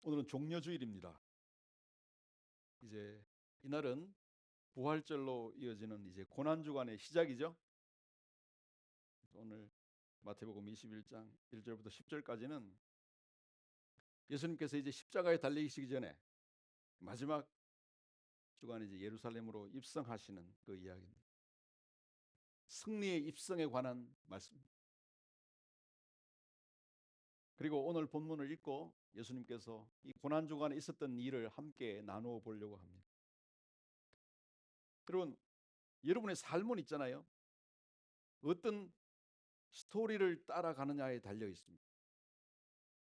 오늘은 종려주일입니다. 이제 이날은 부활절로 이어지는 이제 고난주간의 시작이죠. 오늘 마태복음 21장 1절부터 10절까지는 예수님께서 이제 십자가에 달리시기 전에 마지막 주간에 이제 예루살렘으로 입성하시는 그 이야기입니다. 승리의 입성에 관한 말씀입니다. 그리고 오늘 본문을 읽고 예수님께서 이 고난주간에 있었던 일을 함께 나누어 보려고 합니다. 여러분, 여러분의 삶은 있잖아요. 어떤 스토리를 따라가느냐에 달려 있습니다.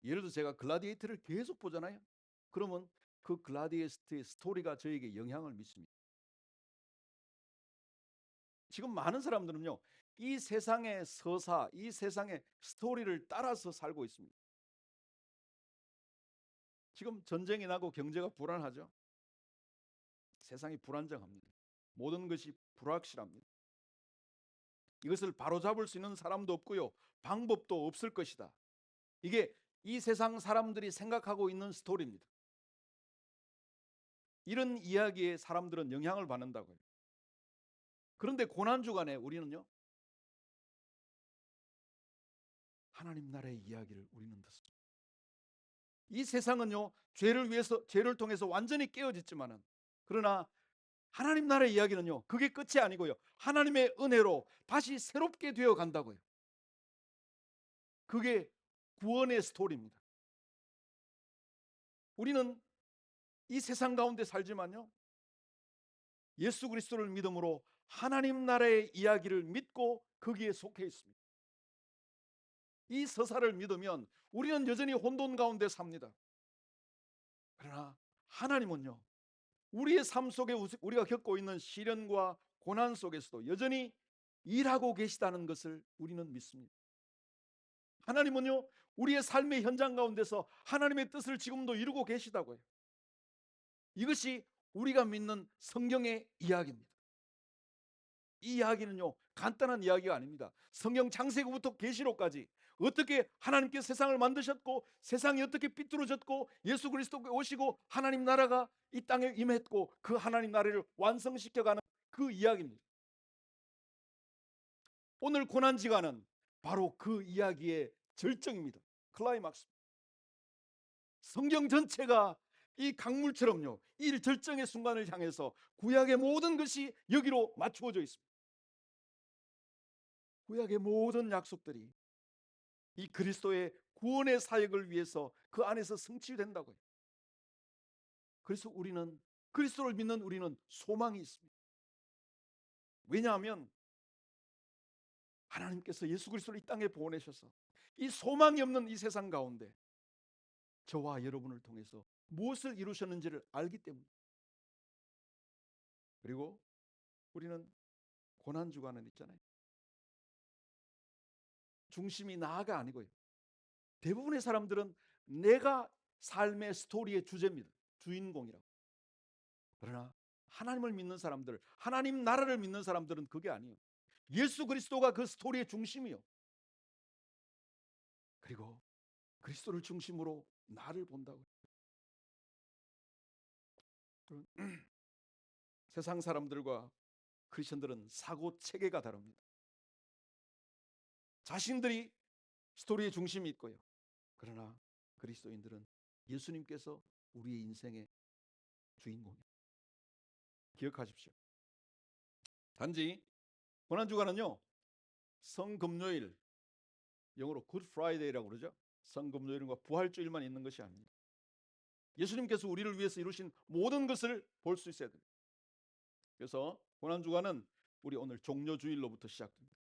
예를 들어 제가 글라디에이터를 계속 보잖아요. 그러면 그 글라디에이터의 스토리가 저에게 영향을 미칩니다. 지금 많은 사람들은요, 이 세상의 서사, 이 세상의 스토리를 따라서 살고 있습니다. 지금 전쟁이 나고 경제가 불안하죠. 세상이 불안정합니다. 모든 것이 불확실합니다. 이것을 바로잡을 수 있는 사람도 없고요, 방법도 없을 것이다. 이게 이 세상 사람들이 생각하고 있는 스토리입니다. 이런 이야기에 사람들은 영향을 받는다고요. 그런데 고난주간에 우리는요, 하나님 나라의 이야기를 우리는 듣습니다. 이 세상은요, 죄를 통해서 완전히 깨어졌지만은, 그러나 하나님 나라의 이야기는요, 그게 끝이 아니고요, 하나님의 은혜로 다시 새롭게 되어 간다고요. 그게 구원의 스토리입니다. 우리는 이 세상 가운데 살지만요, 예수 그리스도를 믿음으로 하나님 나라의 이야기를 믿고 거기에 속해 있습니다. 이 서사를 믿으면 우리는 여전히 혼돈 가운데 삽니다. 그러나 하나님은요, 우리의 삶 속에 우리가 겪고 있는 시련과 고난 속에서도 여전히 일하고 계시다는 것을 우리는 믿습니다. 하나님은요, 우리의 삶의 현장 가운데서 하나님의 뜻을 지금도 이루고 계시다고요. 이것이 우리가 믿는 성경의 이야기입니다. 이 이야기는요, 간단한 이야기가 아닙니다. 성경 창세기부터 계시록까지 어떻게 하나님께서 세상을 만드셨고, 세상이 어떻게 삐뚤어졌고, 예수 그리스도가 오시고 하나님 나라가 이 땅에 임했고, 그 하나님 나라를 완성시켜가는 그 이야기입니다. 오늘 고난지간은 바로 그 이야기의 절정입니다. 클라이막스. 성경 전체가 이 강물처럼요, 이 절정의 순간을 향해서 구약의 모든 것이 여기로 맞추어져 있습니다. 구약의 모든 약속들이 이 그리스도의 구원의 사역을 위해서 그 안에서 성취된다고요. 그래서 우리는, 그리스도를 믿는 우리는 소망이 있습니다. 왜냐하면 하나님께서 예수 그리스도를 이 땅에 보내셔서 이 소망이 없는 이 세상 가운데 저와 여러분을 통해서 무엇을 이루셨는지를 알기 때문입니다. 그리고 우리는 고난주간은 있잖아요, 중심이 나가 아니고요, 대부분의 사람들은 내가 삶의 스토리의 주제입니다. 주인공이라고. 그러나 하나님을 믿는 사람들, 하나님 나라를 믿는 사람들은 그게 아니에요. 예수 그리스도가 그 스토리의 중심이요. 그리고 그리스도를 중심으로 나를 본다고. 세상 사람들과 크리스천들은 사고 체계가 다릅니다. 자신들이 스토리의 중심이 있고요. 그러나 그리스도인들은 예수님께서 우리의 인생의 주인공입니다. 기억하십시오. 단지 고난주간은요, 성금요일, 영어로 굿 프라이데이라고 그러죠. 성금요일과 부활주일만 있는 것이 아닙니다. 예수님께서 우리를 위해서 이루신 모든 것을 볼 수 있어야 됩니다. 그래서 고난주간은 우리 오늘 종려주일로부터 시작됩니다.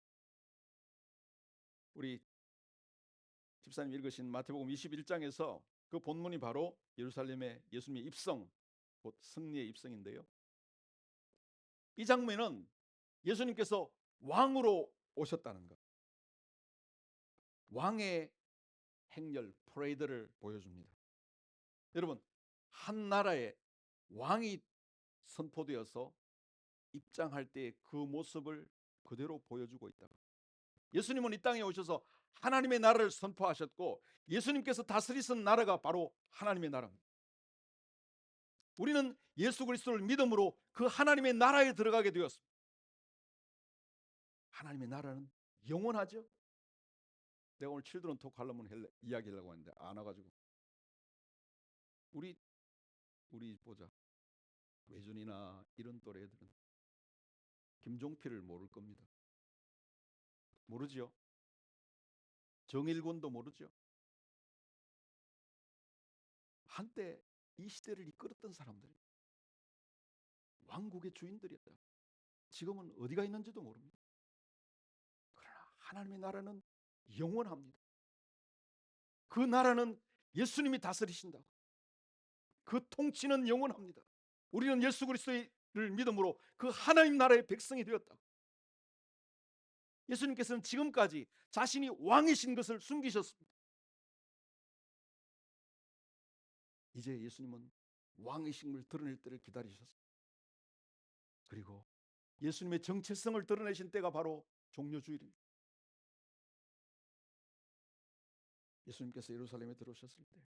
우리 집사님 읽으신 마태복음 21장에서 그 본문이 바로 예루살렘의 예수님의 입성, 곧 승리의 입성인데요. 이 장면은 예수님께서 왕으로 오셨다는 것, 왕의 행렬, 프레이드를 보여줍니다. 여러분, 한 나라에 왕이 선포되어서 입장할 때 그 모습을 그대로 보여주고 있다. 예수님은 이 땅에 오셔서 하나님의 나라를 선포하셨고 예수님께서 다스리신 나라가 바로 하나님의 나라입니다. 우리는 예수 그리스도를 믿음으로 그 하나님의 나라에 들어가게 되었습니다. 하나님의 나라는 영원하죠. 내가 오늘 칠드런 토크 하려면 이야기하려고 했는데 안 와가지고 우리 보자. 외준이나 이런 또래들은 김종필을 모를 겁니다. 모르지요? 정일권도 모르죠? 한때 이 시대를 이끌었던 사람들, 왕국의 주인들이었다. 지금은 어디가 있는지도 모릅니다. 그러나 하나님의 나라는 영원합니다. 그 나라는 예수님이 다스리신다고. 그 통치는 영원합니다. 우리는 예수 그리스도를 믿음으로 그 하나님 나라의 백성이 되었다고. 예수님께서는 지금까지 자신이 왕이신 것을 숨기셨습니다. 이제 예수님은 왕이신 걸 드러낼 때를 기다리셨습니다. 그리고 예수님의 정체성을 드러내신 때가 바로 종려주일입니다. 예수님께서 예루살렘에 들어오셨을 때,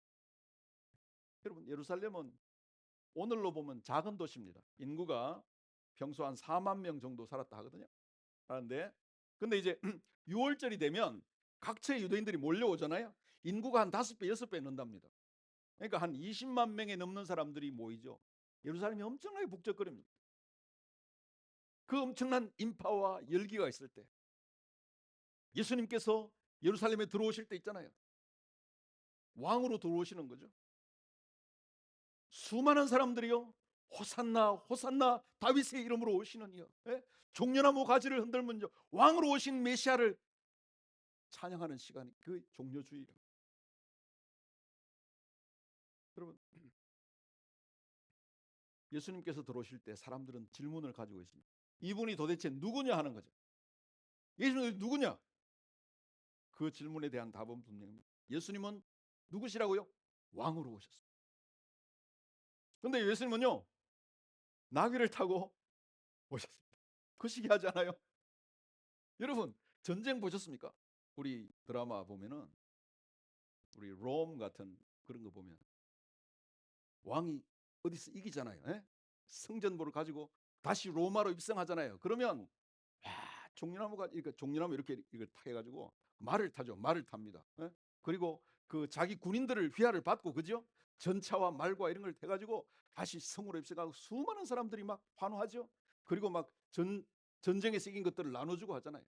여러분, 예루살렘은 오늘로 보면 작은 도시입니다. 인구가 평소 한 4만 명 정도 살았다 하거든요. 그런데 근데 이제 6월절이 되면 각처의 유대인들이 몰려오잖아요. 인구가 한 5배, 6배 는답니다. 그러니까 한 20만 명에 넘는 사람들이 모이죠. 예루살렘이 엄청나게 북적거립니다. 그 엄청난 인파와 열기가 있을 때 예수님께서 예루살렘에 들어오실 때 있잖아요. 왕으로 들어오시는 거죠. 수많은 사람들이요, 호산나 호산나 다윗의 이름으로 오시는 이여, 종려나무 가지를 흔들면 왕으로 오신 메시아를 찬양하는 시간이 그 종려주의라. 여러분, 예수님께서 들어오실 때 사람들은 질문을 가지고 있습니다. 이분이 도대체 누구냐 하는 거죠. 예수님이 누구냐? 그 질문에 대한 답은 분명합니다. 예수님은 누구시라고요? 왕으로 오셨습니다. 그런데 예수님은요, 나귀를 타고 오셨습니다. 그 시기하지 않아요? 여러분, 전쟁 보셨습니까? 우리 드라마 보면은, 우리 롬 같은 그런 거 보면 왕이 어디서 이기잖아요. 성전보를 가지고 다시 로마로 입성하잖아요. 그러면 종려나무가, 그러니까 종려나무 이렇게 이걸 타게 가지고 말을 타죠. 말을 탑니다. 그리고 그 자기 군인들을 휘하를 받고, 그죠? 전차와 말과 이런 걸 해가지고 다시 성으로 입성하고 수많은 사람들이 막 환호하죠. 그리고 막 전쟁에서 이긴 것들을 나눠주고 하잖아요.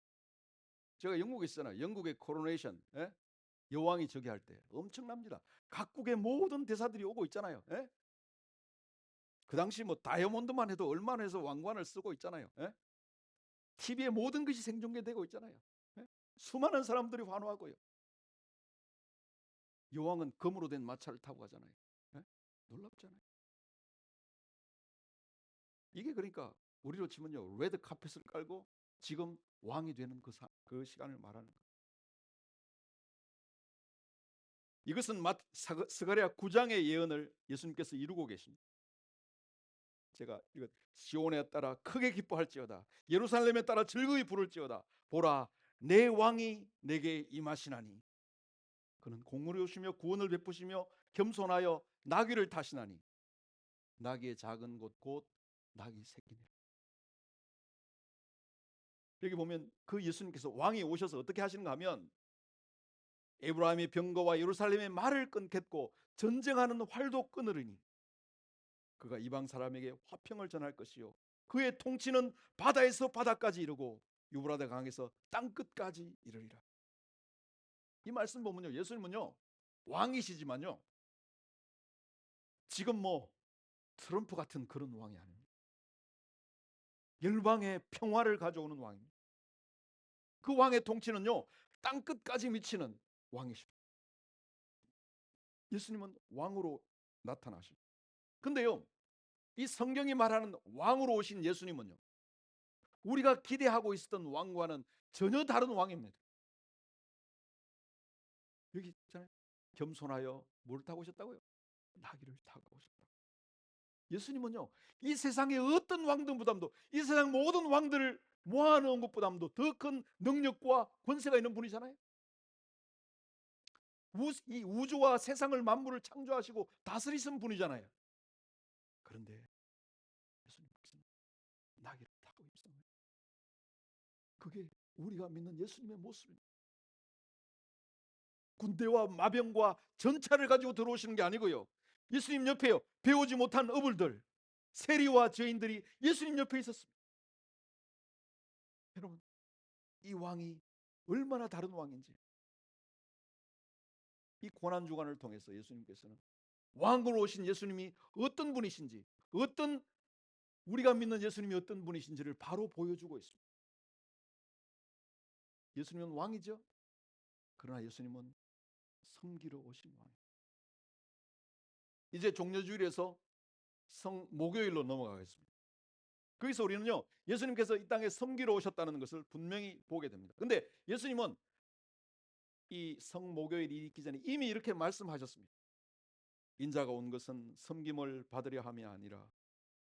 제가 영국에 있잖아요. 영국의 코로네이션, 여왕이 저기 할 때 엄청납니다. 각국의 모든 대사들이 오고 있잖아요. 그 당시 뭐 다이아몬드만 해도 얼마나 해서 왕관을 쓰고 있잖아요. TV에 모든 것이 생중계되고 있잖아요. 수많은 사람들이 환호하고요. 여왕은 금으로 된 마차를 타고 가잖아요. 놀랍잖아요. 이게 그러니까 우리로 치면요, 레드 카펫을 깔고 지금 왕이 되는 그 시간을 말하는 거예요. 이것은 스가랴 9장의 예언을 예수님께서 이루고 계십니다. 제가 이거 시온에 따라 크게 기뻐할지어다, 예루살렘에 따라 즐거이 부를지어다. 보라, 내 왕이 내게 임하시나니 그는 공의로우시며 구원을 베푸시며 겸손하여 나귀를 타시나니 나귀의 작은 곳 곧 나귀 새끼니라. 여기 보면 그 예수님께서 왕이 오셔서 어떻게 하시는가 하면, 에브라임의 병거와 예루살렘의 말을 끊겠고 전쟁하는 활도 끊으리니 그가 이방 사람에게 화평을 전할 것이요 그의 통치는 바다에서 바다까지 이르고 유브라데 강에서 땅 끝까지 이르리라. 이 말씀 보면요, 예수님은요 왕이시지만요 지금 뭐 트럼프 같은 그런 왕이 아닙니다. 열방의 평화를 가져오는 왕입니다. 그 왕의 통치는요 땅 끝까지 미치는 왕이십니다. 예수님은 왕으로 나타나십니다. 근데요, 이 성경이 말하는 왕으로 오신 예수님은요 우리가 기대하고 있었던 왕과는 전혀 다른 왕입니다. 여기 있잖아요. 겸손하여 뭘 타고 오셨다고요? 나귀를 타고 오셨다. 예수님은요 이 세상의 어떤 왕들보다도, 이 세상 모든 왕들을 모아놓은 것보다도 더 큰 능력과 권세가 있는 분이잖아요. 이 우주와 세상을 만물을 창조하시고 다스리신 분이잖아요. 그런데 예수님께서는 나귀를 타고 입성해요. 그게 우리가 믿는 예수님의 모습입니다. 군대와 마병과 전차를 가지고 들어오시는 게 아니고요. 예수님 옆에요. 배우지 못한 어불들, 세리와 죄인들이 예수님 옆에 있었습니다. 여러분, 이 왕이 얼마나 다른 왕인지, 이 고난주간을 통해서 예수님께서는 왕으로 오신 예수님이 어떤 분이신지, 우리가 믿는 예수님이 어떤 분이신지를 바로 보여주고 있습니다. 예수님은 왕이죠. 그러나 예수님은 섬기러 오신 왕이에요. 이제 종려주일에서 목요일로 넘어가겠습니다. 거기서 우리는요, 예수님께서 이 땅에 섬기러 오셨다는 것을 분명히 보게 됩니다. 근데 예수님은 이 성목요일이 있기 전에 이미 이렇게 말씀하셨습니다. 인자가 온 것은 섬김을 받으려 함이 아니라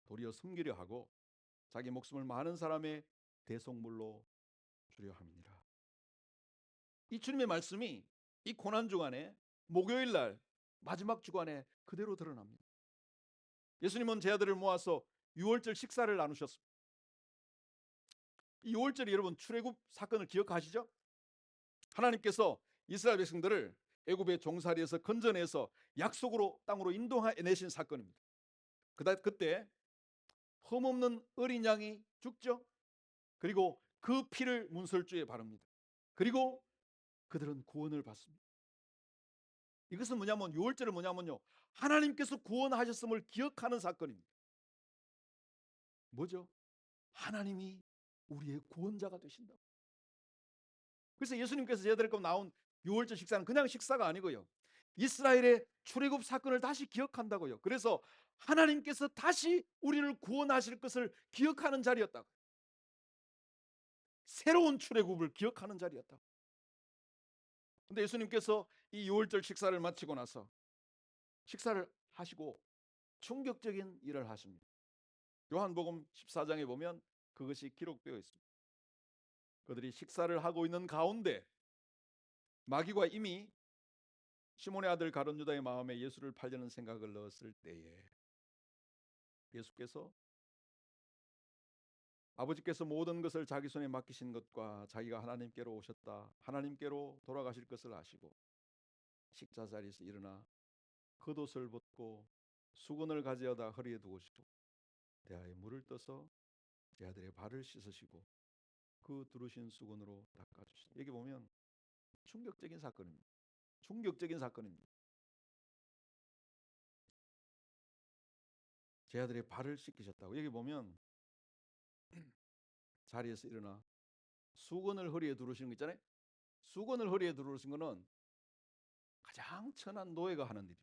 도리어 섬기려 하고 자기 목숨을 많은 사람의 대속물로 주려 함이니라. 이 주님의 말씀이 이 고난 주간에 목요일 날 마지막 주간에 그대로 드러납니다. 예수님은 제자들을 모아서 유월절 식사를 나누셨습니다. 이 유월절이 여러분 출애굽 사건을 기억하시죠? 하나님께서 이스라엘 백성들을 애굽의 종살이에서 건져내서 약속으로 땅으로 인도해내신 사건입니다. 그때 흠없는 어린 양이 죽죠. 그리고 그 피를 문설주에 바릅니다. 그리고 그들은 구원을 받습니다. 이것은 뭐냐면 유월절은 뭐냐면요, 하나님께서 구원하셨음을 기억하는 사건입니다. 뭐죠? 하나님이 우리의 구원자가 되신다. 그래서 예수님께서 제자들과 나온 유월절 식사는 그냥 식사가 아니고요, 이스라엘의 출애굽 사건을 다시 기억한다고요. 그래서 하나님께서 다시 우리를 구원하실 것을 기억하는 자리였다고. 새로운 출애굽을 기억하는 자리였다고. 근데 예수님께서 이 유월절 식사를 마치고 나서 식사를 하시고 충격적인 일을 하십니다. 요한복음 14장에 보면 그것이 기록되어 있습니다. 그들이 식사를 하고 있는 가운데 마귀가 이미 시몬의 아들 가룟 유다의 마음에 예수를 팔려는 생각을 넣었을 때에 예수께서 아버지께서 모든 것을 자기 손에 맡기신 것과 자기가 하나님께로 오셨다, 하나님께로 돌아가실 것을 아시고 식사 자리에서 일어나 겉옷을 벗고 수건을 가져다 허리에 두시고 대하에 물을 떠서 제 아들의 발을 씻으시고 그 두르신 수건으로 닦아주시다. 여기 보면 충격적인 사건입니다. 충격적인 사건입니다. 제 아들의 발을 씻기셨다고. 여기 보면 자리에서 일어나 수건을 허리에 두르시는 거 있잖아요. 수건을 허리에 두르신 거는 가장 천한 노예가 하는 일입니다.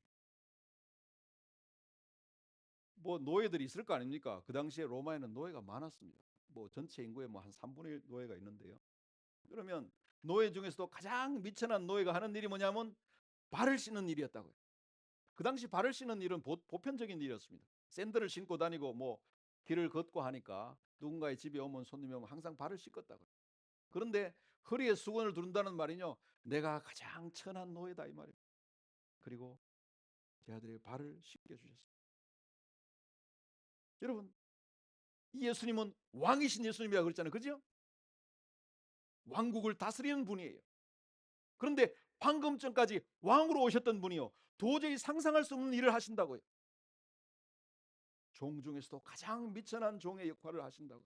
뭐 노예들이 있을 거 아닙니까? 그 당시에 로마에는 노예가 많았습니다. 뭐 전체 인구의 뭐 한 3분의 1 노예가 있는데요. 그러면 노예 중에서도 가장 미천한 노예가 하는 일이 뭐냐면 발을 씻는 일이었다고요. 그 당시 발을 씻는 일은 보편적인 일이었습니다. 샌들을 신고 다니고 뭐 길을 걷고 하니까 누군가의 집에 오면 손님이 오면 항상 발을 씻었다고요. 그런데 허리에 수건을 두른다는 말이요, 내가 가장 천한 노예다 이 말이에요. 그리고 제 아들의 발을 씻겨 주셨어요. 여러분, 이 예수님은 왕이신 예수님이라고 그랬잖아요. 그죠? 왕국을 다스리는 분이에요. 그런데 방금 전까지 왕으로 오셨던 분이요, 도저히 상상할 수 없는 일을 하신다고요. 종 중에서도 가장 미천한 종의 역할을 하신다고.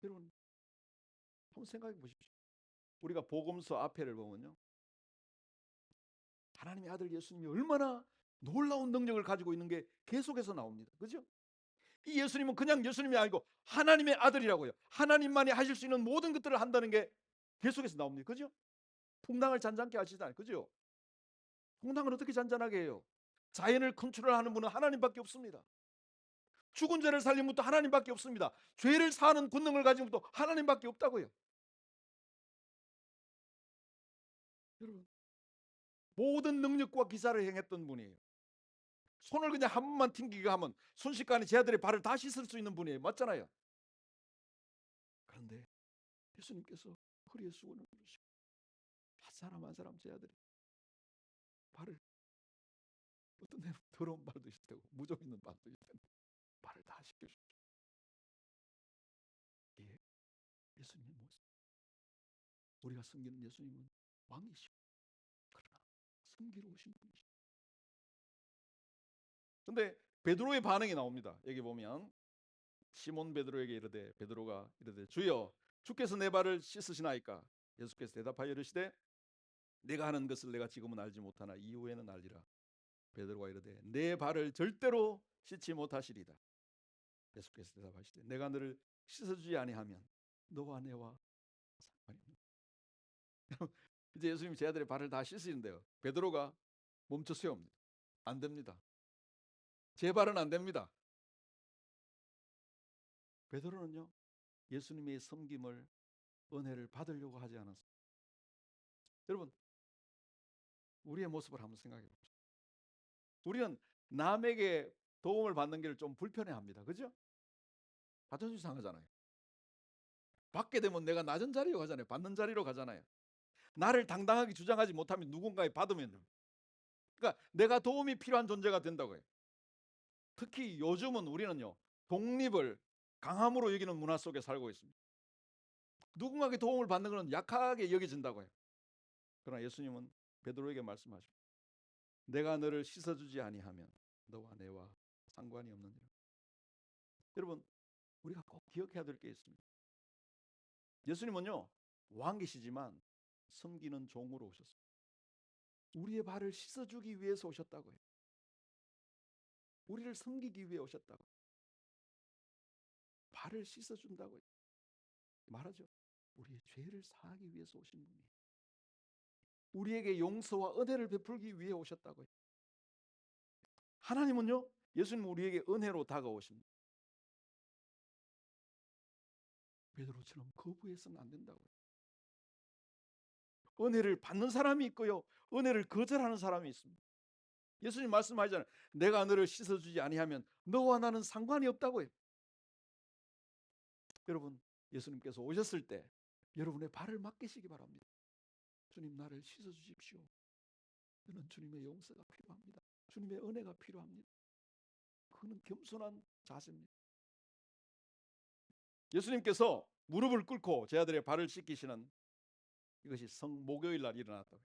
여러분, 한번 생각해 보십시오. 우리가 복음서 앞에를 보면요, 하나님의 아들 예수님이 얼마나 놀라운 능력을 가지고 있는 게 계속해서 나옵니다. 그죠? 이 예수님은 그냥 예수님이 아니고 하나님의 아들이라고요. 하나님만이 하실 수 있는 모든 것들을 한다는 게 계속해서 나옵니다. 그죠? 풍랑을 잔잔케 하시잖아요. 그죠? 풍랑을 어떻게 잔잔하게 해요? 자연을 컨트롤하는 분은 하나님밖에 없습니다. 죽은 자를 살린 분도 하나님밖에 없습니다. 죄를 사하는 권능을 가진 분도 하나님밖에 없다고요. 여러분, 모든 능력과 기사를 행했던 분이에요. 손을 그냥 한 번만 튕기게 하면 순식간에 제 아들의 발을 다 씻을 수 있는 분이에요. 맞잖아요. 그런데 예수님께서 허리에 수건을 두르시고 사람 한 사람 제 아들이 발을, 어떤 데는 더러운 발도 있을 테고 무좀 있는 발도 있을 텐데 발을 다 씻겨주죠. 이게 예수님의 모습. 우리가 섬기는 예수님은 왕이시고 그러나 섬기러 오신 분이시죠. 근데 베드로의 반응이 나옵니다. 여기 보면 시몬 베드로에게 이르되, 베드로가 이르되 주여 주께서 내 발을 씻으시나이까? 예수께서 대답하여 이르시되 내가 하는 것을 내가 지금은 알지 못하나 이후에는 알리라. 베드로가 이르되 내 발을 절대로 씻지 못하시리다. 예수께서 대답하시되 내가 너를 씻어주지 아니하면 너와 내와 상관이 없다. 이제 예수님이 제 아들의 발을 다 씻으신데요. 베드로가 멈춰 세웁니다. 안 됩니다. 제 발은 안 됩니다. 베드로는요, 예수님의 섬김을, 은혜를 받으려고 하지 않았습니다. 여러분, 우리의 모습을 한번 생각해 봅시다. 우리는 남에게 도움을 받는 게 좀 불편해합니다. 그죠? 자존심 상하잖아요. 받게 되면 내가 낮은 자리로 가잖아요. 받는 자리로 가잖아요. 나를 당당하게 주장하지 못하면 누군가에 받으면요. 그러니까 내가 도움이 필요한 존재가 된다고요. 특히 요즘은 우리는요, 독립을 강함으로 여기는 문화 속에 살고 있습니다. 누군가에게 도움을 받는 것은 약하게 여겨진다고요. 그러나 예수님은 베드로에게 말씀하십니다. 내가 너를 씻어주지 아니하면 너와 내와 상관이 없느니라. 여러분, 우리가 꼭 기억해야 될 게 있습니다. 예수님은요, 왕이시지만 섬기는 종으로 오셨습니다. 우리의 발을 씻어주기 위해서 오셨다고요. 우리를 섬기기 위해 오셨다고. 발을 씻어준다고요. 말하죠. 우리의 죄를 사하기 위해서 오신 분이에요. 우리에게 용서와 은혜를 베풀기 위해 오셨다고요. 하나님은요, 예수님은 우리에게 은혜로 다가오십니다. 베드로처럼 거부해서는 안 된다고요. 은혜를 받는 사람이 있고요, 은혜를 거절하는 사람이 있습니다. 예수님 말씀하시잖아요. 내가 너를 씻어주지 아니하면 너와 나는 상관이 없다고요. 여러분, 예수님께서 오셨을 때 여러분의 발을 맡기시기 바랍니다. 주님, 나를 씻어주십시오. 저는 주님의 용서가 필요합니다. 주님의 은혜가 필요합니다. 그는 겸손한 자세입니다. 예수님께서 무릎을 꿇고 제 아들의 발을 씻기시는 이것이 목요일 날 일어났다고.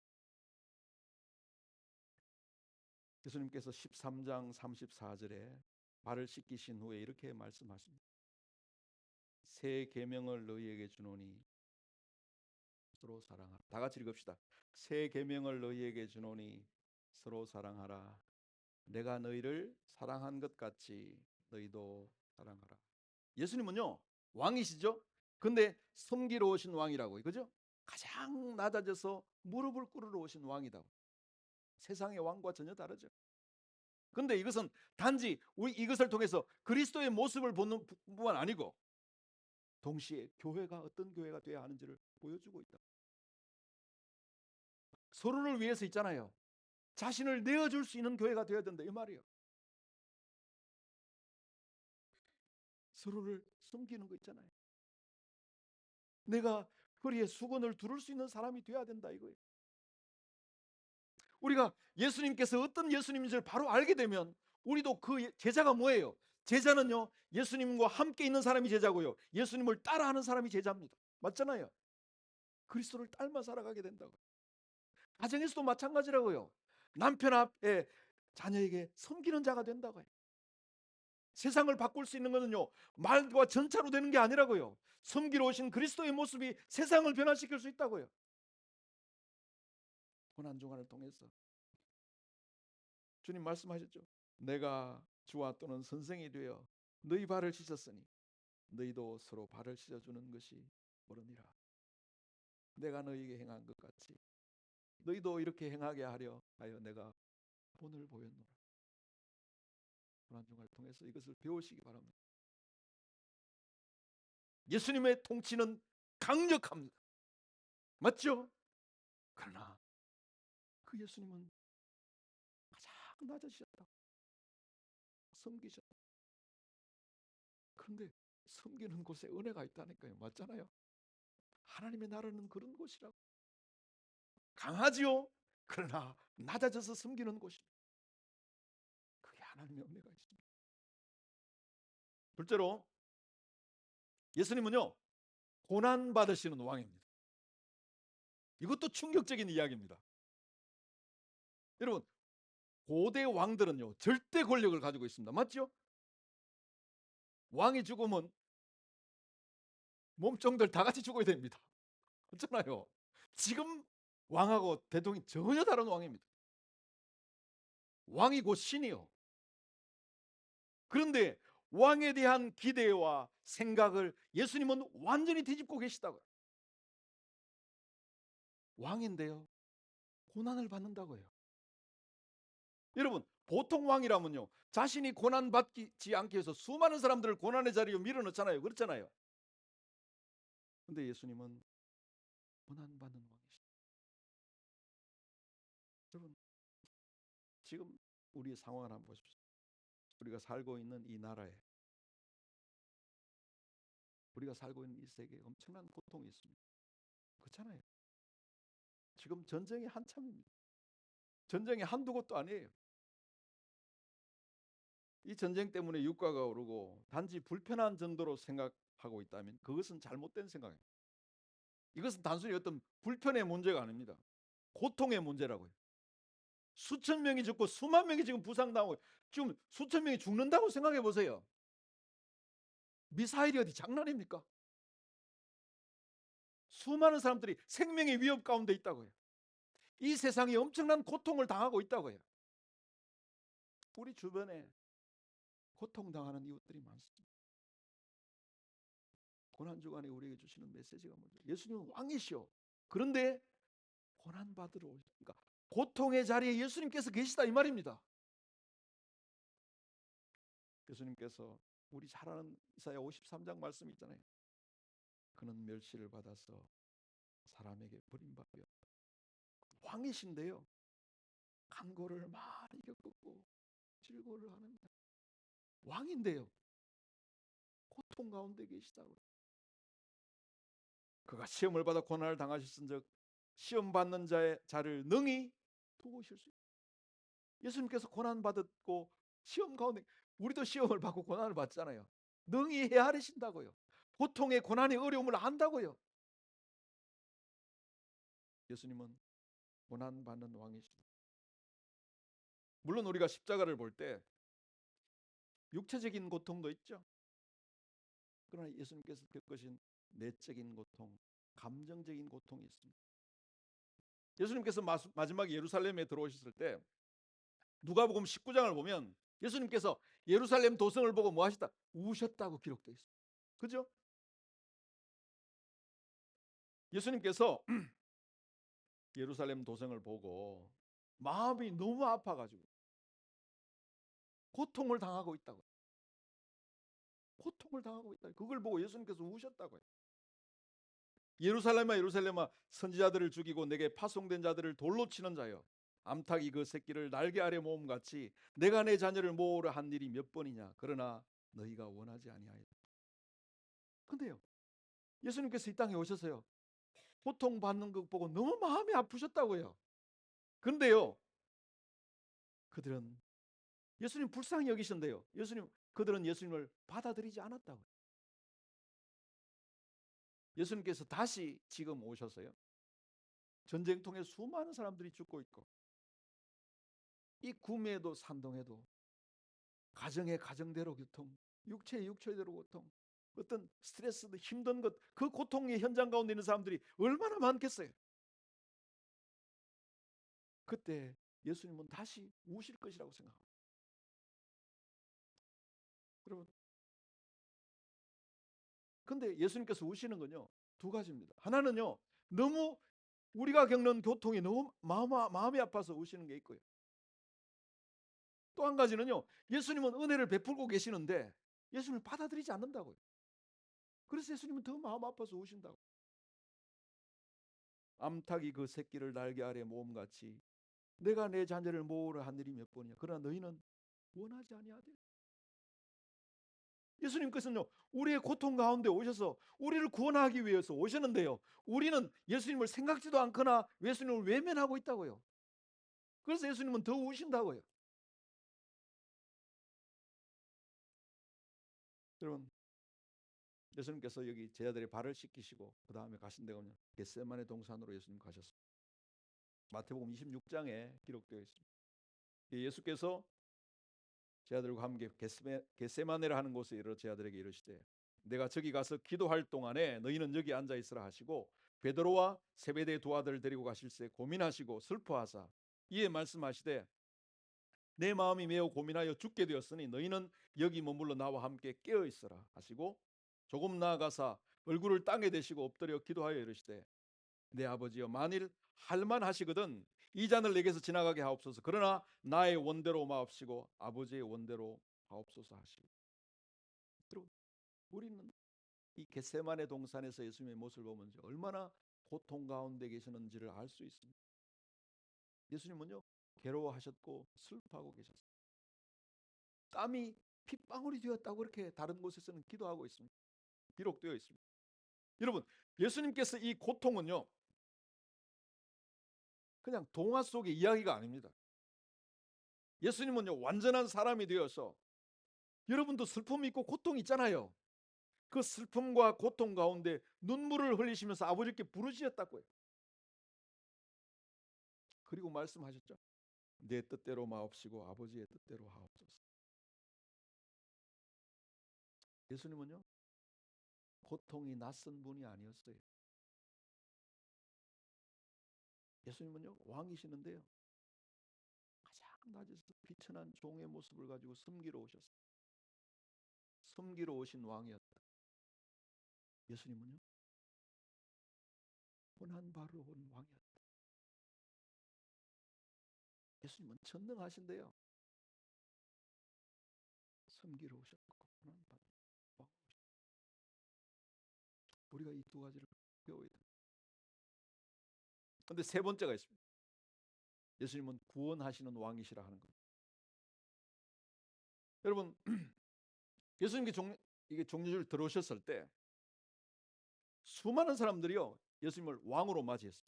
예수님께서 13장 34절에 발을 씻기신 후에 이렇게 말씀하십니다. 새 계명을 너희에게 주노니 서로 사랑하라. 다 같이 읽읍시다. 새 계명을 너희에게 주노니 서로 사랑하라. 내가 너희를 사랑한 것 같이 너희도 사랑하라. 예수님은요, 왕이시죠? 근데 섬기러 오신 왕이라고요. 그죠? 가장 낮아져서 무릎을 꿇으러 오신 왕이다. 세상의 왕과 전혀 다르죠. 근데 이것은 단지 우리 이것을 통해서 그리스도의 모습을 보는 뿐만 아니고 동시에 교회가 어떤 교회가 되어야 하는지를 보여주고 있다. 서로를 위해서 있잖아요. 자신을 내어줄 수 있는 교회가 되어야 된다 이 말이에요. 서로를 섬기는 거 있잖아요. 내가 허리에 수건을 두를 수 있는 사람이 되어야 된다 이거예요. 우리가 예수님께서 어떤 예수님인지를 바로 알게 되면 우리도 그 제자가 뭐예요? 제자는요, 예수님과 함께 있는 사람이 제자고요, 예수님을 따라하는 사람이 제자입니다. 맞잖아요. 그리스도를 닮아 살아가게 된다고. 가정에서도 마찬가지라고요. 남편 앞에 자녀에게 섬기는 자가 된다고요. 세상을 바꿀 수 있는 것은요, 말과 전차로 되는 게 아니라고요. 섬기러 오신 그리스도의 모습이 세상을 변화시킬 수 있다고요. 고난중간을 통해서 주님 말씀하셨죠. 내가 주와 또는 선생이 되어 너희 발을 씻었으니 너희도 서로 발을 씻어주는 것이 옳으니라. 내가 너희에게 행한 것 같이 너희도 이렇게 행하게 하려 하여 내가 본을 보였노라. 고난중간을 통해서 이것을 배우시기 바랍니다. 예수님의 통치는 강력합니다. 맞죠? 그러나 그 예수님은 가장 낮아지셨다. 섬기셨다. 그런데 섬기는 곳에 은혜가 있다니까요. 맞잖아요. 하나님의 나라는 그런 곳이라고. 강하지요. 그러나 낮아져서 섬기는 곳입니다. 그게 하나님의 은혜가 있습니다. 둘째로 예수님은요, 고난 받으시는 왕입니다. 이것도 충격적인 이야기입니다. 여러분, 고대 왕들은요, 절대 권력을 가지고 있습니다. 맞죠? 왕이 죽으면 몸종들 다 같이 죽어야 됩니다. 그렇잖아요. 지금 왕하고 대통령이 전혀 다른 왕입니다. 왕이 곧 신이요. 그런데 왕에 대한 기대와 생각을 예수님은 완전히 뒤집고 계시다고요. 왕인데요, 고난을 받는다고요. 여러분, 보통 왕이라면요, 자신이 고난받지 않기 위해서 수많은 사람들을 고난의 자리로 밀어넣잖아요. 그렇잖아요. 근데 예수님은 고난받는 왕이시죠. 여러분, 지금 우리의 상황을 한번 보십시오. 우리가 살고 있는 이 나라에, 우리가 살고 있는 이 세계에 엄청난 고통이 있습니다. 그렇잖아요. 지금 전쟁이 한참입니다. 전쟁이 한두 곳도 아니에요. 이 전쟁 때문에 유가가 오르고 단지 불편한 정도로 생각하고 있다면 그것은 잘못된 생각입니다. 이것은 단순히 어떤 불편의 문제가 아닙니다. 고통의 문제라고요. 수천 명이 죽고 수만 명이 지금 부상당하고 지금 수천 명이 죽는다고 생각해 보세요. 미사일이 어디 장난입니까? 수많은 사람들이 생명의 위협 가운데 있다고요. 이 세상이 엄청난 고통을 당하고 있다고요. 우리 주변에 고통당하는 이웃들이 많습니다. 고난주간에 우리에게 주시는 메시지가 뭐죠? 예수님은 왕이시오. 그런데 고난받으러 오시니까 고통의 자리에 예수님께서 계시다 이 말입니다. 예수님께서 우리 잘 아는 이사야 53장 말씀 있잖아요. 그는 멸시를 받아서 사람에게 버림받았다. 왕이신데요, 간고를 많이 겪고 질고를 하는 왕인데요, 고통 가운데 계시다고요. 그가 시험을 받아 고난을 당하셨은즉 시험 받는 자를 능히 도우실 수 있다. 예수님께서 고난 받았고 시험 가운데, 우리도 시험을 받고 고난을 받잖아요. 능히 헤아리신다고요. 고통의 고난의 어려움을 안다고요. 예수님은 고난 받는 왕이십니다. 물론 우리가 십자가를 볼 때 육체적인 고통도 있죠. 그러나 예수님께서 겪으신 내적인 고통, 감정적인 고통이 있습니다. 예수님께서 마지막에 예루살렘에 들어오셨을 때 누가복음 19장을 보면 예수님께서 예루살렘 도성을 보고 뭐 하셨다? 우셨다고 기록되어 있습니다. 그죠? 예수님께서 예루살렘 도성을 보고 마음이 너무 아파가지고 고통을 당하고 있다고요. 고통을 당하고 있다. 그걸 보고 예수님께서 우셨다고요. 예루살렘아 예루살렘아 선지자들을 죽이고 내게 파송된 자들을 돌로 치는 자여, 암탉이 그 새끼를 날개 아래 모음같이 내가 내 자녀를 모으려 한 일이 몇 번이냐. 그러나 너희가 원하지 아니하였다. 근데요, 예수님께서 이 땅에 오셔서요, 고통받는 것 보고 너무 마음이 아프셨다고요. 근데요, 그들은 예수님 불쌍히 여기신대요. 그들은 예수님을 받아들이지 않았다고요. 예수님께서 다시 지금 오셔서요, 전쟁통에 수많은 사람들이 죽고 있고 이 구매도 산동해도 가정의 가정대로 고통, 육체의 육체대로 고통, 어떤 스트레스도 힘든 것, 그 고통의 현장 가운데 있는 사람들이 얼마나 많겠어요. 그때 예수님은 다시 우실 것이라고 생각합니다. 여러분, 근데 예수님께서 우시는 건요, 두 가지입니다. 하나는요, 너무 우리가 겪는 고통이 너무 마음이 아파서 우시는 게 있고요. 또 한 가지는요, 예수님은 은혜를 베풀고 계시는데 예수님을 받아들이지 않는다고요. 그래서 예수님은 더 마음 아파서 우신다고. 암탉이 그 새끼를 날개 아래 모음같이 내가 내 자녀를 모으려 한 일이 몇 번이냐. 그러나 너희는 원하지 아니하되. 예수님께서는요, 우리의 고통 가운데 오셔서 우리를 구원하기 위해서 오셨는데요, 우리는 예수님을 생각지도 않거나 예수님을 외면하고 있다고요. 그래서 예수님은 더 우신다고요. 여러분, 예수님께서 여기 제자들의 발을 씻기시고 그 다음에 가신 데가 겟세마네 동산으로 예수님 가셨습니다. 마태복음 26장에 기록되어 있습니다. 예수께서 제자들과 함께 겟세마네라 하는 곳에 이르러 제자들에게 이르시되, 내가 저기 가서 기도할 동안에 너희는 여기 앉아 있으라 하시고, 베드로와 세베대의 두 아들을 데리고 가실새 고민하시고 슬퍼하사 이에 말씀하시되, 내 마음이 매우 고민하여 죽게 되었으니 너희는 여기 머물러 나와 함께 깨어 있으라 하시고, 조금 나아가사 얼굴을 땅에 대시고 엎드려 기도하여 이르시되, 내 아버지여, 만일 할만하시거든 이 잔을 내게서 지나가게 하옵소서. 그러나 나의 원대로 마옵시고 아버지의 원대로 하옵소서 하시고. 여러분, 우리는 이 겟세마네 동산에서 예수님의 모습을 보면 얼마나 고통 가운데 계시는지를 알 수 있습니다. 예수님은요, 괴로워하셨고 슬퍼하고 계셨어요. 땀이 핏방울이 되었다고 그렇게 다른 곳에서는 기도하고 있습니다. 기록되어 있습니다. 여러분, 예수님께서 이 고통은요, 그냥 동화 속의 이야기가 아닙니다. 예수님은요, 완전한 사람이 되어서, 여러분도 슬픔이 있고 고통이 있잖아요. 그 슬픔과 고통 가운데 눈물을 흘리시면서 아버지께 부르짖었다고요. 그리고 말씀하셨죠. 내 뜻대로 마옵시고 아버지의 뜻대로 하옵소서. 예수님은요, 고통이 낯선 분이 아니었어요. 예수님은요, 왕이시는데요, 가장 낮에서 비천한 종의 모습을 가지고 섬기러 오셨어요. 섬기러 오신 왕이었다. 예수님은요, 고난 바로 온 왕이었다. 예수님은 전능하신데요, 섬기러 오셨고 고난 바로 왕. 우리가 이 두 가지를 배워야 됩니다. 그런데 세 번째가 있습니다. 예수님은 구원하시는 왕이시라 하는 겁니다. 여러분, 예수님께 이게 종려주를 들어오셨을 때 수많은 사람들이요, 예수님을 왕으로 맞이했어요.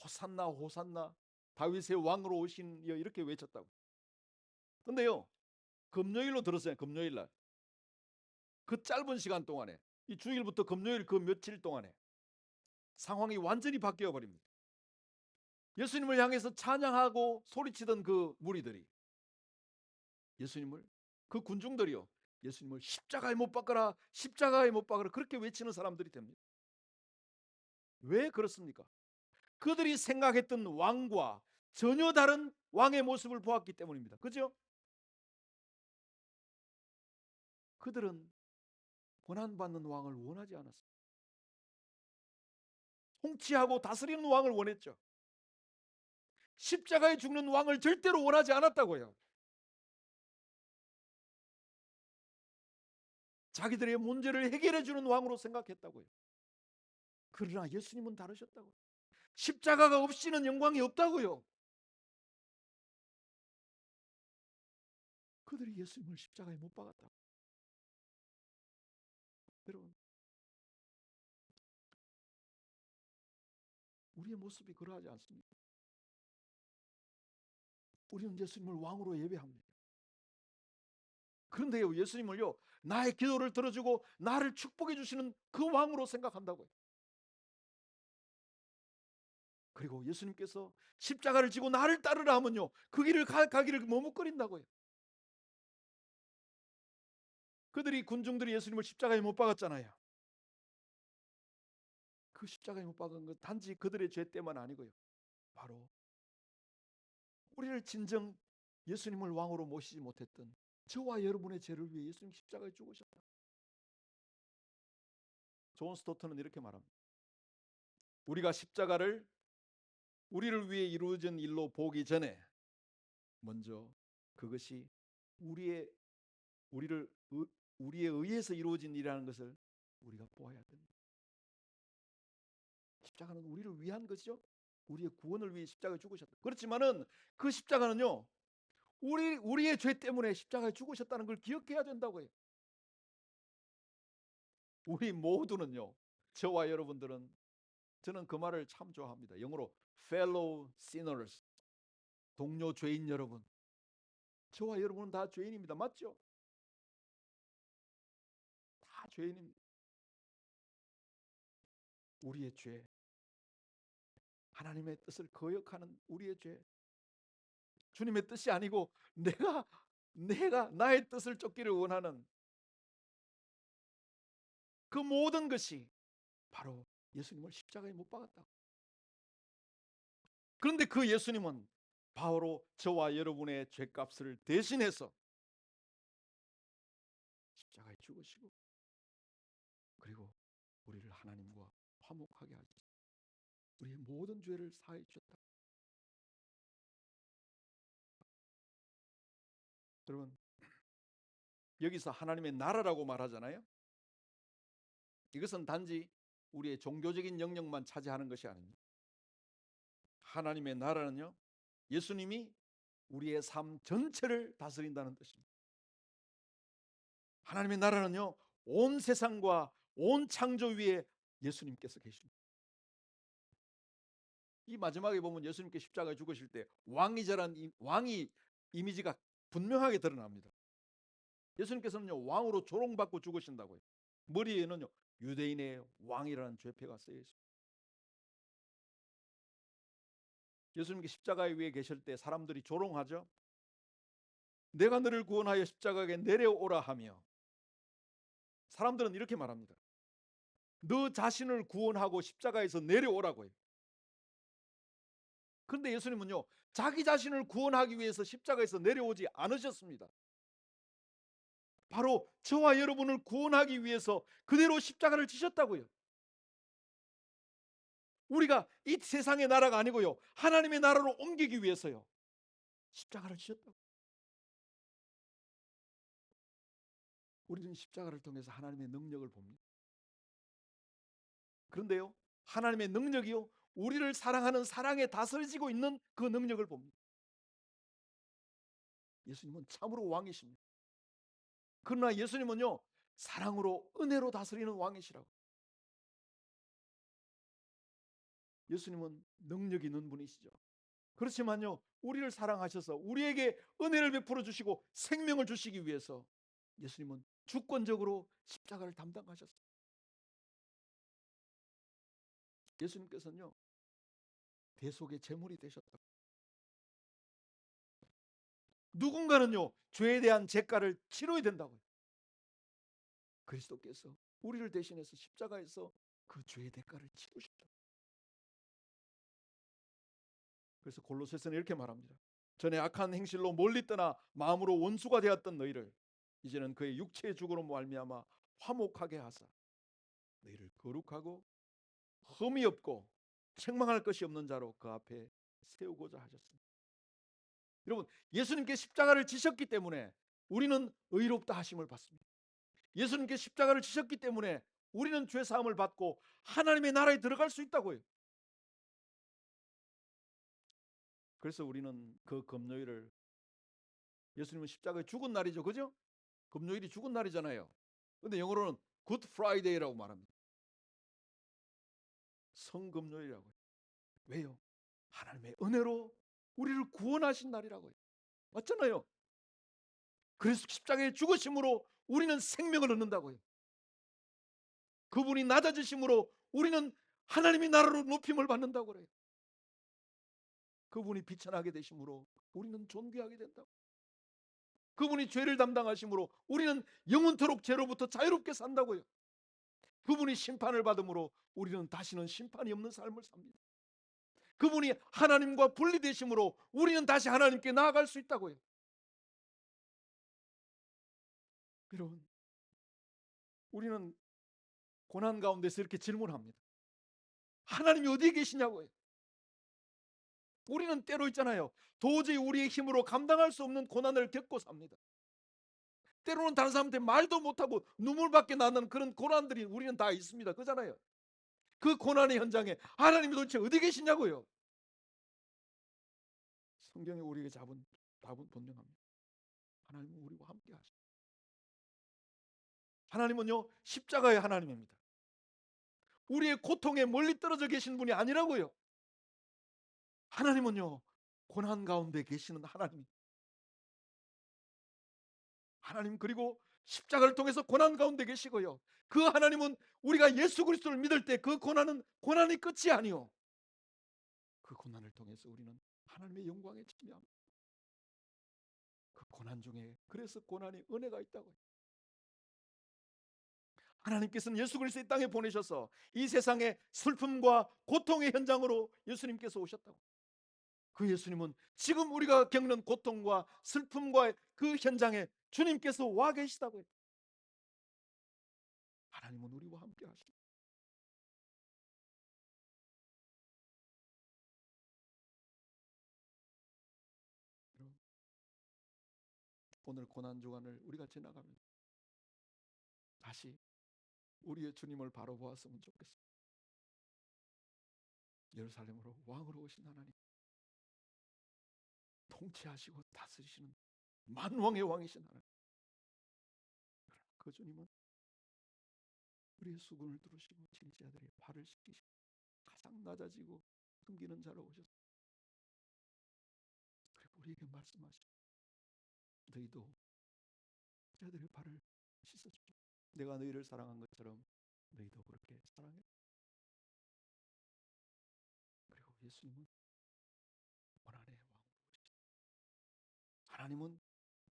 호산나 호산나, 다윗의 왕으로 오신 이여, 이렇게 외쳤다고. 근데요, 금요일로 들었어요. 금요일날 그 짧은 시간 동안에, 이 주일부터 금요일 그 며칠 동안에 상황이 완전히 바뀌어 버립니다. 예수님을 향해서 찬양하고 소리치던 그 무리들이 예수님을, 그 군중들이요, 예수님을 십자가에 못 박아라, 십자가에 못 박아라, 그렇게 외치는 사람들이 됩니다. 왜 그렇습니까? 그들이 생각했던 왕과 전혀 다른 왕의 모습을 보았기 때문입니다. 그죠? 그들은 고난받는 왕을 원하지 않았습니다. 통치하고 다스리는 왕을 원했죠. 십자가에 죽는 왕을 절대로 원하지 않았다고요. 자기들의 문제를 해결해 주는 왕으로 생각했다고요. 그러나 예수님은 다르셨다고요. 십자가가 없이는 영광이 없다고요. 그들이 예수님을 십자가에 못 박았다고. 여러분, 우리의 모습이 그러하지 않습니까? 우리는 예수님을 왕으로 예배합니다. 그런데요, 예수님을요, 나의 기도를 들어주고 나를 축복해 주시는 그 왕으로 생각한다고요. 그리고 예수님께서 십자가를 지고 나를 따르라 하면요, 그 길을 가기를 머뭇거린다고요. 그들이, 군중들이 예수님을 십자가에 못 박았잖아요. 그 십자가에 못 박은 건 단지 그들의 죄 때만 아니고요, 바로 우리를 진정 예수님을 왕으로 모시지 못했던 저와 여러분의 죄를 위해 예수님 십자가에 죽으셨다. 존 스토트는 이렇게 말합니다. 우리가 십자가를 우리를 위해 이루어진 일로 보기 전에 먼저 그것이 우리에 의해서 이루어진 일이라는 것을 우리가 보아야 됩니다. 십자가는 우리를 위한 것이죠. 우리의 구원을 위해 십자가에 죽으셨다. 그렇지만은 그 십자가는요, 우리의 죄 때문에 십자가에 죽으셨다는 걸 기억해야 된다고요. 우리 모두는요, 저와 여러분들은, 저는 그 말을 참 좋아합니다. 영어로 fellow sinners, 동료 죄인 여러분. 저와 여러분은 다 죄인입니다. 맞죠? 다 죄인입니다. 우리의 죄, 하나님의 뜻을 거역하는 우리의 죄, 주님의 뜻이 아니고 내가 나의 뜻을 쫓기를 원하는 그 모든 것이 바로 예수님을 십자가에 못 박았다. 그런데 그 예수님은 바로 저와 여러분의 죄값을 대신해서 십자가에 죽으시고, 그리고 우리를 하나님과 화목하게 하시고 우리의 모든 죄를 사해 주셨다. 여러분, 여기서 하나님의 나라라고 말하잖아요. 이것은 단지 우리의 종교적인 영역만 차지하는 것이 아닙니다. 하나님의 나라는요, 예수님이 우리의 삶 전체를 다스린다는 뜻입니다. 하나님의 나라는요, 온 세상과 온 창조 위에 예수님께서 계십니다. 이 마지막에 보면 예수님께 십자가에 죽으실 때 왕이 이미지가 분명하게 드러납니다. 예수님께서는요, 왕으로 조롱받고 죽으신다고요. 머리에는요, 유대인의 왕이라는 죄표가 쓰여 있습니다. 예수님께 십자가 위에 계실 때 사람들이 조롱하죠. 내가 너를 구원하여 십자가에 내려오라 하며, 사람들은 이렇게 말합니다. 너 자신을 구원하고 십자가에서 내려오라고요. 그런데 예수님은요, 자기 자신을 구원하기 위해서 십자가에서 내려오지 않으셨습니다. 바로 저와 여러분을 구원하기 위해서 그대로 십자가를 지셨다고요. 우리가 이 세상의 나라가 아니고요, 하나님의 나라로 옮기기 위해서요, 십자가를 지셨다고. 우리는 십자가를 통해서 하나님의 능력을 봅니다. 그런데요, 하나님의 능력이요, 우리를 사랑하는 사랑에 다스려지고 있는 그 능력을 봅니다. 예수님은 참으로 왕이십니다. 그러나 예수님은요, 사랑으로 은혜로 다스리는 왕이시라고. 예수님은 능력 있는 분이시죠. 그렇지만요, 우리를 사랑하셔서 우리에게 은혜를 베풀어 주시고 생명을 주시기 위해서 예수님은 주권적으로 십자가를 담당하셨어요. 예수님께서는요, 대속의 제물이 되셨다고. 누군가는요, 죄에 대한 대가를 치러야 된다고요. 그리스도께서 우리를 대신해서 십자가에서 그 죄의 대가를 치르셨다. 그래서 골로새서는 이렇게 말합니다. 전에 악한 행실로 멀리 떠나 마음으로 원수가 되었던 너희를 이제는 그의 육체의 죽으로 말미암아 화목하게 하사 너희를 거룩하고 흠이 없고 책망할 것이 없는 자로 그 앞에 세우고자 하셨습니다. 여러분, 예수님께 십자가를 지셨기 때문에 우리는 의롭다 하심을 받습니다. 예수님께 십자가를 지셨기 때문에 우리는 죄 사함을 받고 하나님의 나라에 들어갈 수 있다고요. 그래서 우리는 그 금요일을, 예수님은 십자가에 죽은 날이죠, 그죠? 금요일이 죽은 날이잖아요. 근데 영어로는 Good Friday라고 말합니다. 성금요일이라고요. 왜요? 하나님의 은혜로 우리를 구원하신 날이라고요. 맞잖아요. 그래서 십자가에 죽으심으로 우리는 생명을 얻는다고요. 그분이 낮아지심으로 우리는 하나님의 나라로 높임을 받는다고 그래요. 그분이 비천하게 되심으로 우리는 존귀하게 된다고. 그분이 죄를 담당하심으로 우리는 영원토록 죄로부터 자유롭게 산다고요. 그분이 심판을 받음으로 우리는 다시는 심판이 없는 삶을 삽니다. 그분이 하나님과 분리되심으로 우리는 다시 하나님께 나아갈 수 있다고요. 여러분, 우리는 고난 가운데서 이렇게 질문합니다. 하나님이 어디에 계시냐고요. 우리는 때로 있잖아요, 도저히 우리의 힘으로 감당할 수 없는 고난을 겪고 삽니다. 때로는 다른 사람한테 말도 못하고 눈물밖에 나는 그런 고난들이 우리는 다 있습니다. 그잖아요. 그 고난의 현장에 하나님이 도대체 어디 계시냐고요. 성경이 우리에게 잡은 답은 분명합니다. 하나님은 우리와 함께 하십니다. 하나님은요, 십자가의 하나님입니다. 우리의 고통에 멀리 떨어져 계신 분이 아니라고요. 하나님은요, 고난 가운데 계시는 하나님. 하나님, 그리고 십자가를 통해서 고난 가운데 계시고요. 그 하나님은 우리가 예수 그리스도를 믿을 때 그 고난은 고난이 끝이 아니요. 그 고난을 통해서 우리는 하나님의 영광에 참여합니다. 그 고난 중에, 그래서 고난의 은혜가 있다고요. 하나님께서는 예수 그리스도의 땅에 보내셔서 이 세상의 슬픔과 고통의 현장으로 예수님께서 오셨다고. 그 예수님은 지금 우리가 겪는 고통과 슬픔과 그 현장에 주님께서 와 계시다고 했다. 하나님은 우리와 함께 하십니다. 오늘 고난 주간을 우리가 지나가면 다시 우리의 주님을 바로 보았으면 좋겠습니다. 예루살렘으로 왕으로 오신 하나님, 통치하시고 다스리시는 만왕의 왕이신 하나님, 그 주님은 우리의 수군을 두르시고 진지자들의 발을 씻기시고 가장 낮아지고 숨기는 자로 오셨습니다. 그리고 우리에게 말씀하시고, 너희도 자들의 발을 씻어주라. 내가 너희를 사랑한 것처럼 너희도 그렇게 사랑해. 그리고 예수님은 고난의 왕으로 오셨습니다. 하나님은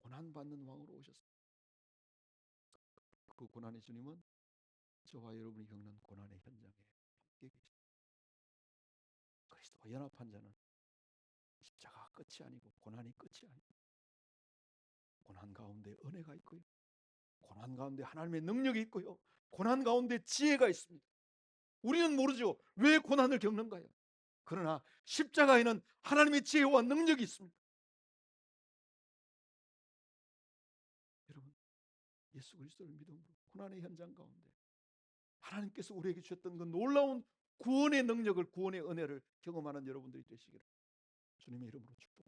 고난받는 왕으로 오셨습니다. 그 고난의 주님은 저와 여러분이 겪는 고난의 현장에 함께 계십니다. 그리스도와 연합한 자는 십자가 끝이 아니고 고난이 끝이 아니고 고난 가운데 은혜가 있고요, 고난 가운데 하나님의 능력이 있고요, 고난 가운데 지혜가 있습니다. 우리는 모르죠. 왜 고난을 겪는가요? 그러나 십자가에는 하나님의 지혜와 능력이 있습니다. 여러분, 예수 그리스도를 믿음으로 고난의 현장 가운데 하나님께서 우리에게 주셨던 그 놀라운 구원의 능력을, 구원의 은혜를 경험하는 여러분들이 되시기를 주님의 이름으로 축복합니다.